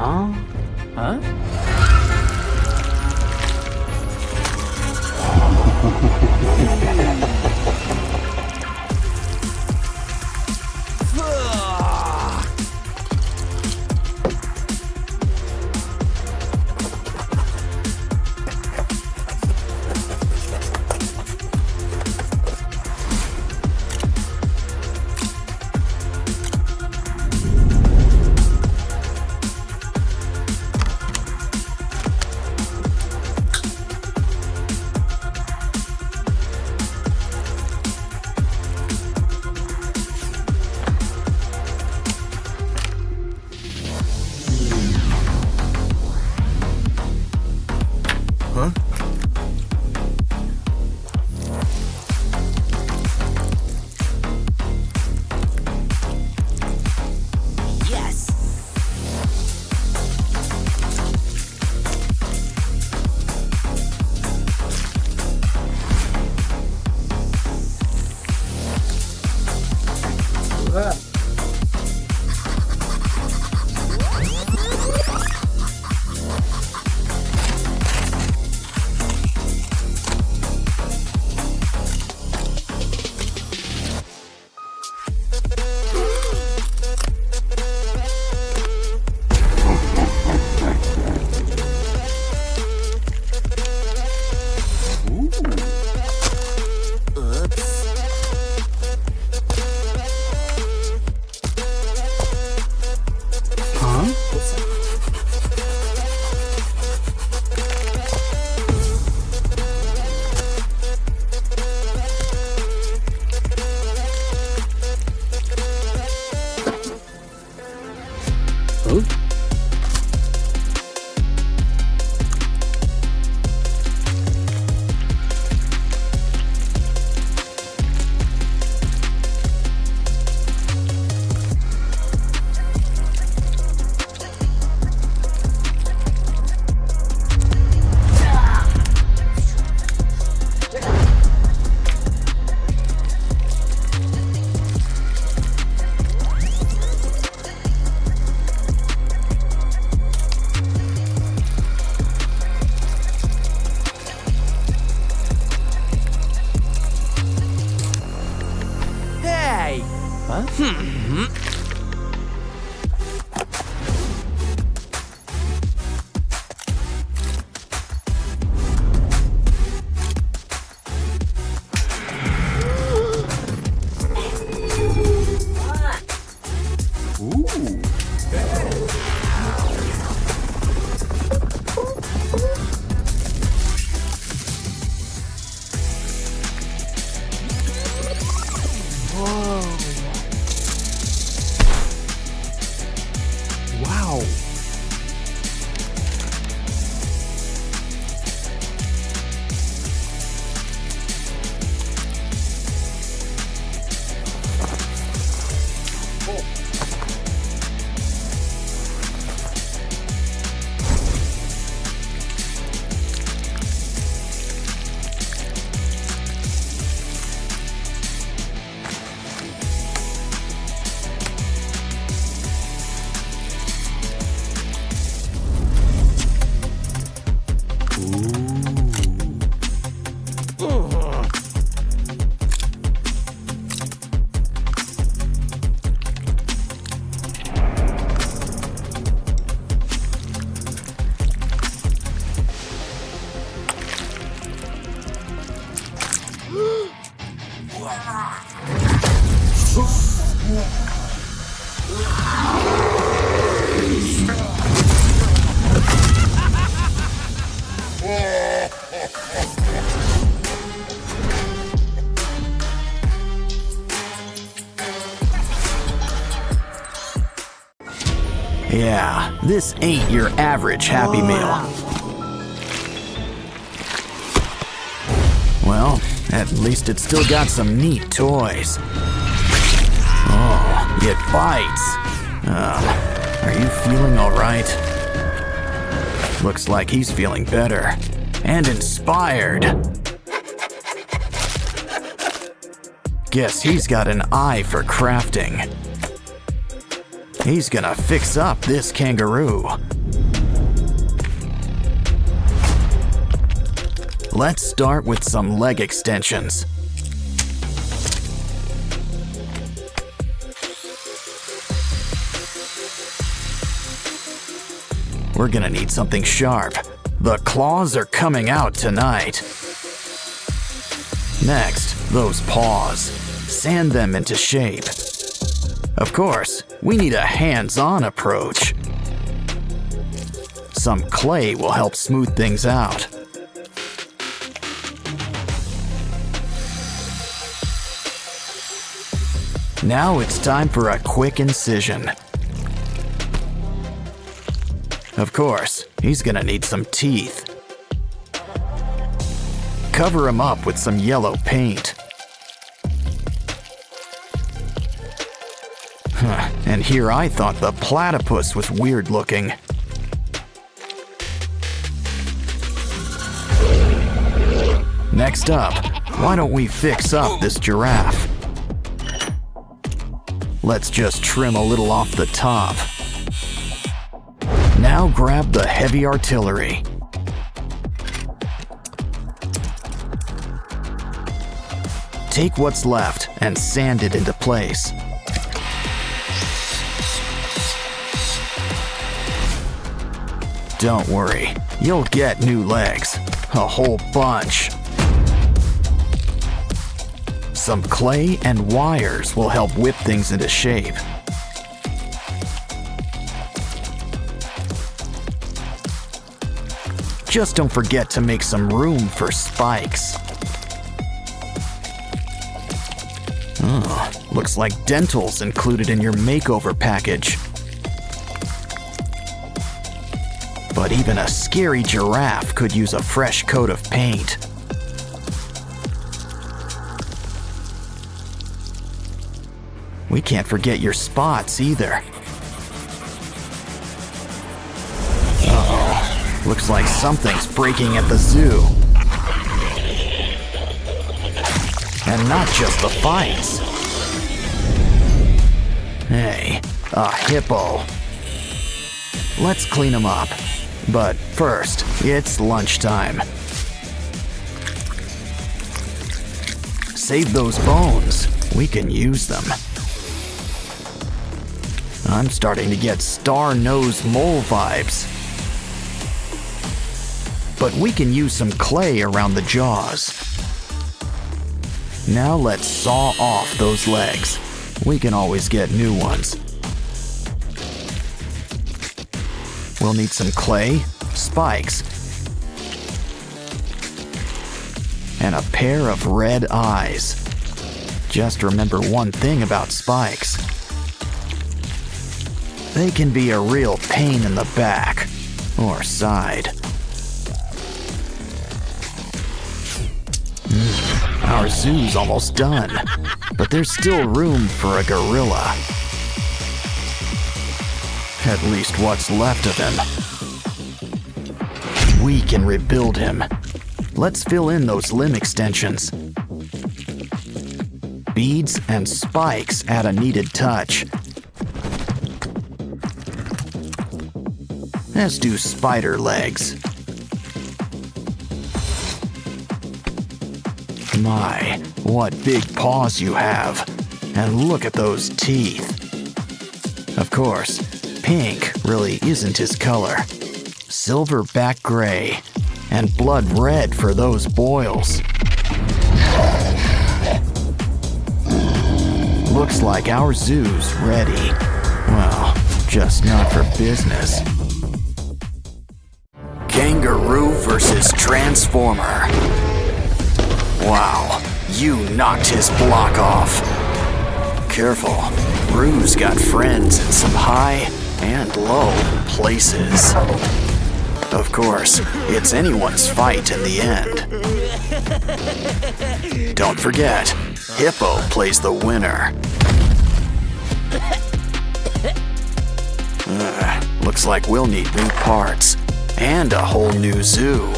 Huh? Yeah, this ain't your average Happy Meal. Well, at least it's still got some neat toys. Oh, it bites. Are you feeling all right? Looks like he's feeling better. And inspired. Guess he's got an eye for crafting. He's gonna fix up this kangaroo. Let's start with some leg extensions. We're gonna need something sharp. The claws are coming out tonight. Next, those paws. Sand them into shape. Of course, we need a hands-on approach. Some clay will help smooth things out. Now it's time for a quick incision. Of course, he's gonna need some teeth. Cover him up with some yellow paint. And here I thought the platypus was weird looking. Next up, why don't we fix up this giraffe? Let's just trim a little off the top. Now grab the heavy artillery. Take what's left and sand it into place. Don't worry, you'll get new legs, a whole bunch. Some clay and wires will help whip things into shape. Just don't forget to make some room for spikes. Oh, looks like dental's included in your makeover package. But even a scary giraffe could use a fresh coat of paint. We can't forget your spots either. Uh-oh, looks like something's breaking at the zoo. And not just the fights. Hey, a hippo. Let's clean him up. But first, it's lunchtime. Save those bones. We can use them. I'm starting to get star-nosed mole vibes. But we can use some clay around the jaws. Now let's saw off those legs. We can always get new ones. We'll need some clay, spikes, and a pair of red eyes. Just remember one thing about spikes. They can be a real pain in the back or side. Our zoo's almost done, but there's still room for a gorilla. At least what's left of him. We can rebuild him. Let's fill in those limb extensions. Beads and spikes add a needed touch. As do spider legs. My, what big paws you have. And look at those teeth. Of course, pink really isn't his color. Silverback gray, and blood red for those boils. Looks like our zoo's ready. Well, just not for business. Kangaroo versus Transformer. Wow, you knocked his block off. Careful, Roo's got friends in some high and low places. Of course, it's anyone's fight in the end. Don't forget, Hippo plays the winner. Looks like we'll need new parts and a whole new zoo.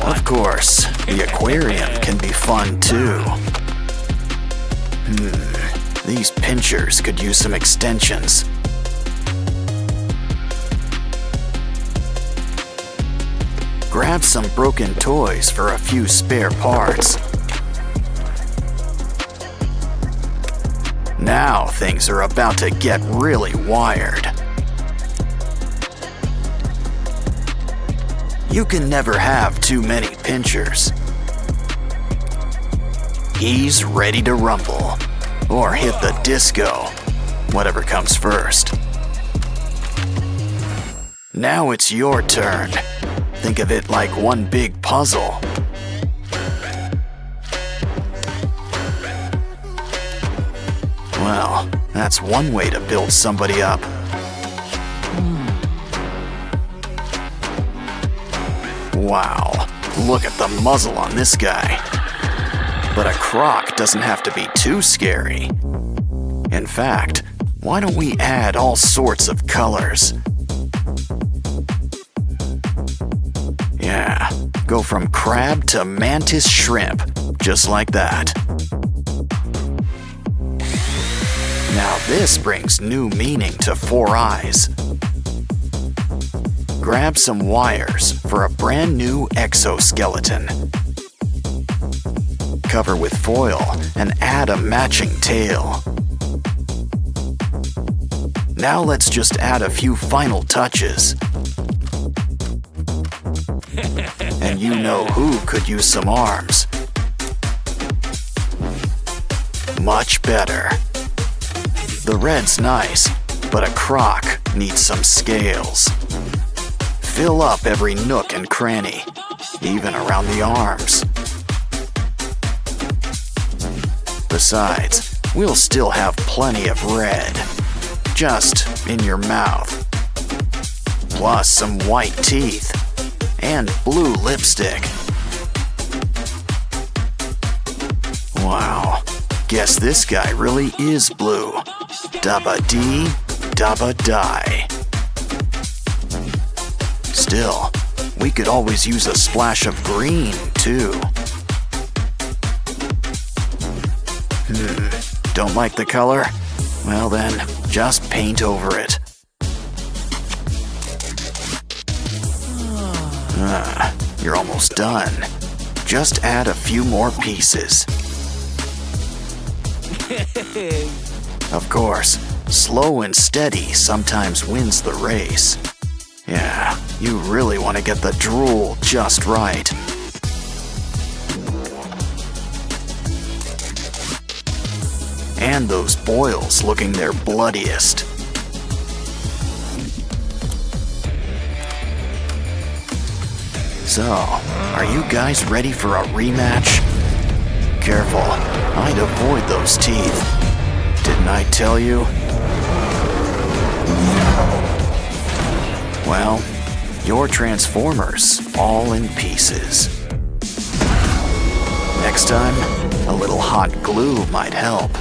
Of course, the aquarium can be fun too. These pinchers could use some extensions. Grab some broken toys for a few spare parts. Now things are about to get really wired. You can never have too many pinchers. He's ready to rumble, or hit the disco, whatever comes first. Now it's your turn. Think of it like one big puzzle. Well, that's one way to build somebody up. Wow, look at the muzzle on this guy. But a croc doesn't have to be too scary. In fact, why don't we add all sorts of colors? Yeah, go from crab to mantis shrimp, just like that. Now this brings new meaning to 4 eyes. Grab some wires for a brand new exoskeleton. Cover with foil and add a matching tail. Now let's just add a few final touches. And you know who could use some arms. Much better. The red's nice, but a croc needs some scales. Fill up every nook and cranny, even around the arms. Besides, we'll still have plenty of red, just in your mouth. Plus some white teeth and blue lipstick. Wow, guess this guy really is blue. Dabba dee, dabba die. Still, we could always use a splash of green, too. Don't like the color? Well then, just paint over it. You're almost done. Just add a few more pieces. Of course, slow and steady sometimes wins the race. Yeah, you really want to get the drool just right. And those boils looking their bloodiest. So, are you guys ready for a rematch? Careful, I'd avoid those teeth. Didn't I tell you? Well, your Transformers all in pieces. Next time, a little hot glue might help.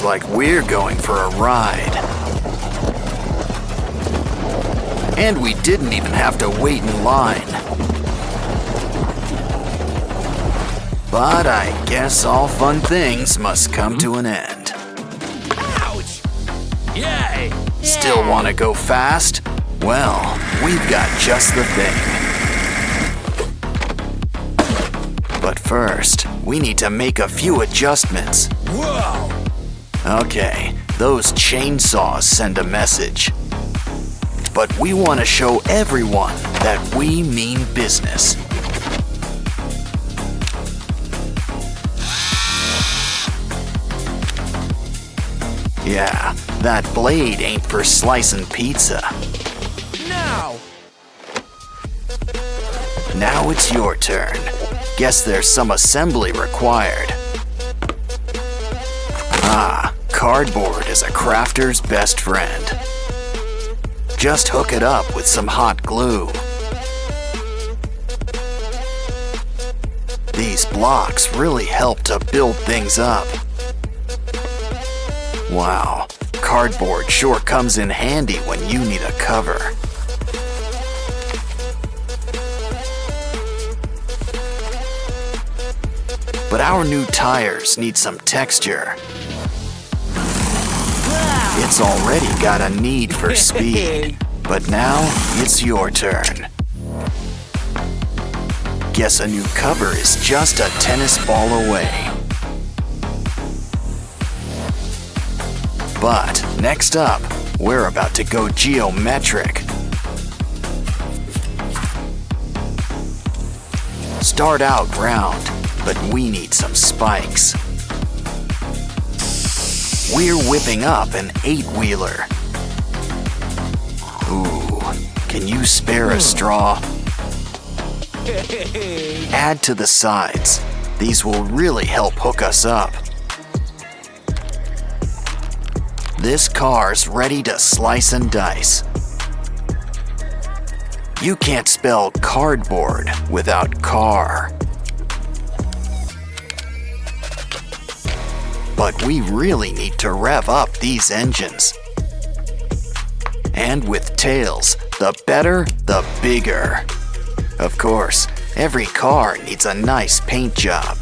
like we're going for a ride. And we didn't even have to wait in line. But I guess all fun things must come to an end. Ouch! Yay! Still want to go fast? Well, we've got just the thing. But first, we need to make a few adjustments. Whoa! Okay, those chainsaws send a message. But we want to show everyone that we mean business. Yeah, that blade ain't for slicing pizza. Now it's your turn. Guess there's some assembly required. Ah, cardboard is a crafter's best friend. Just hook it up with some hot glue. These blocks really help to build things up. Wow, cardboard sure comes in handy when you need a cover. But our new tires need some texture. It's already got a need for speed, but now it's your turn. Guess a new cover is just a tennis ball away. But next up, we're about to go geometric. Start out round, but we need some spikes. We're whipping up an 8-wheeler. Ooh, can you spare a straw? Add to the sides. These will really help hook us up. This car's ready to slice and dice. You can't spell cardboard without car. But we really need to rev up these engines. And with tails, the better, the bigger. Of course, every car needs a nice paint job.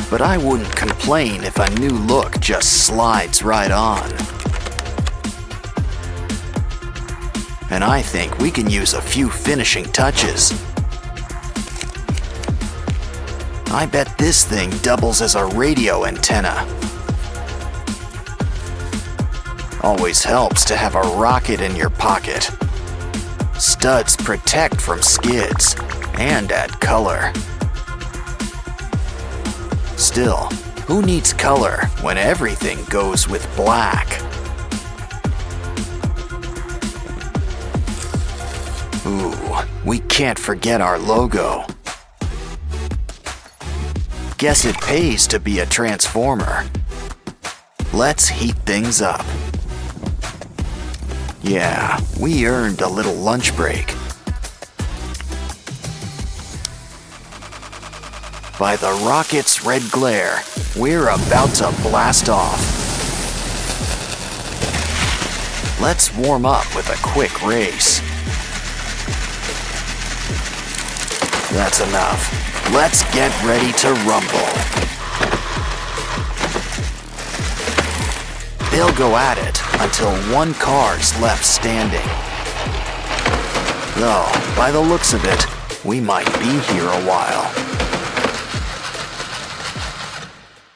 But I wouldn't complain if a new look just slides right on. And I think we can use a few finishing touches. I bet this thing doubles as a radio antenna. Always helps to have a rocket in your pocket. Studs protect from skids and add color. Still, who needs color when everything goes with black? Ooh, we can't forget our logo. Guess it pays to be a transformer. Let's heat things up. Yeah, we earned a little lunch break. By the rocket's red glare, we're about to blast off. Let's warm up with a quick race. That's enough. Let's get ready to rumble. They'll go at it until one car's left standing. Though, by the looks of it, we might be here a while.